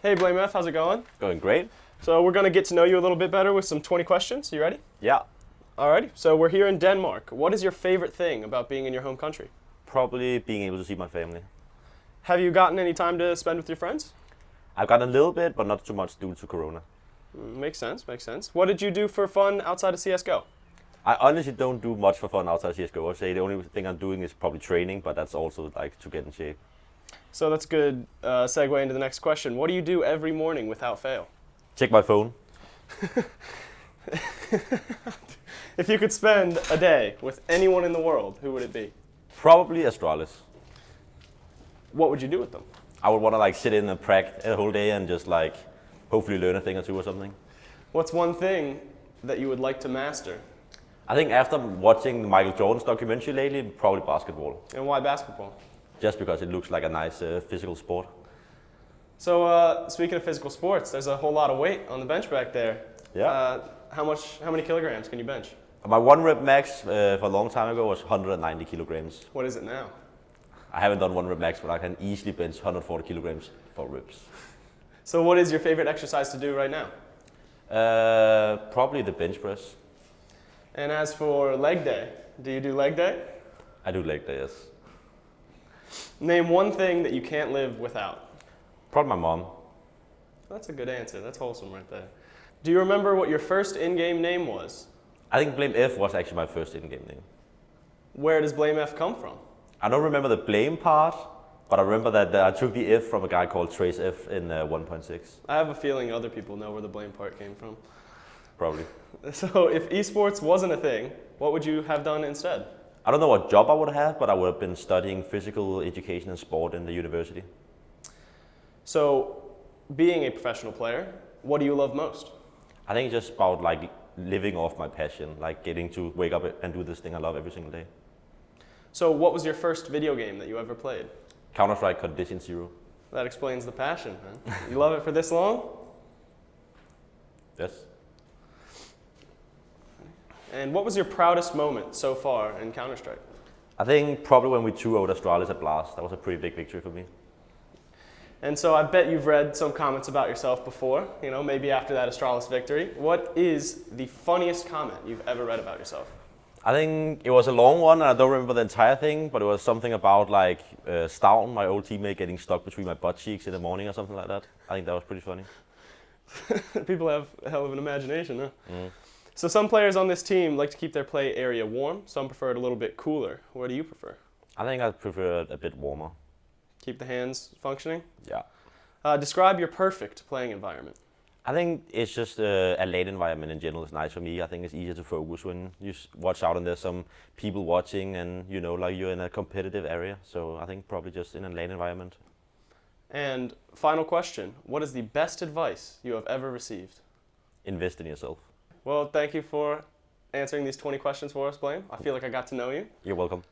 Hey blameF, how's it going? Going great. So we're going to get to know you a little bit better with some 20 questions. You ready? Yeah. Alrighty, so we're here in Denmark. What is your favorite thing about being in your home country? Probably being able to see my family. Have you gotten any time to spend with your friends? I've gotten a little bit, but not too much due to Corona. Makes sense, makes sense. What did you do for fun outside of Csgo? I honestly don't do much for fun outside Csgo. I'd say the only thing I'm doing is probably training, but that's also like to get in shape. So that's a good segue into the next question. What do you do every morning without fail? Check my phone. If you could spend a day with anyone in the world, who would it be? Probably Astralis. What would you do with them? I would want to like sit in and practice a whole day and just like hopefully learn a thing or two or something. What's one thing that you would like to master? I think after watching Michael Jordan's documentary lately, probably basketball. And why basketball? Just because it looks like a nice physical sport. So speaking of physical sports, there's a whole lot of weight on the bench back there. Yeah. How many kilograms can you bench? My 1 rep max for a long time ago was 190 kilograms. What is it now? I haven't done 1 rep max, but I can easily bench 140 kilograms for reps. So what is your favorite exercise to do right now? Probably the bench press. And as for leg day, do you do leg day? I do leg day, yes. Name one thing that you can't live without. Probably my mom. That's a good answer. That's wholesome right there. Do you remember what your first in-game name was? I think blameF was actually my first in-game name. Where does blameF come from? I don't remember the blame part, but I remember that I took the F from a guy called Trace F in 1.6. I have a feeling other people know where the blame part came from. Probably. So if esports wasn't a thing, what would you have done instead? I don't know what job I would have, but I would have been studying physical education and sport in the university. So being a professional player, what do you love most? I think it's just about like living off my passion, like getting to wake up and do this thing I love every single day. So what was your first video game that you ever played? Counter-Strike Condition Zero. That explains the passion, man. You love it for this long? Yes. And what was your proudest moment so far in Counter-Strike? I think probably when we 2-0'd Astralis at Blast. That was a pretty big victory for me. And so I bet you've read some comments about yourself before, you know, maybe after that Astralis victory. What is the funniest comment you've ever read about yourself? I think it was a long one, and I don't remember the entire thing, but it was something about like Stavn, my old teammate, getting stuck between my butt cheeks in the morning or something like that. I think that was pretty funny. People have a hell of an imagination, huh? Mm. So some players on this team like to keep their play area warm. Some prefer it a little bit cooler. What do you prefer? I think I prefer it a bit warmer. Keep the hands functioning? Yeah. Describe your perfect playing environment. I think it's just a late environment in general is nice for me. I think it's easier to focus when you watch out and there's some people watching and you know, like you're in a competitive area. So I think probably just in a late environment. And final question, what is the best advice you have ever received? Invest in yourself. Well, thank you for answering these 20 questions for us, Blame. I feel like I got to know you. You're welcome.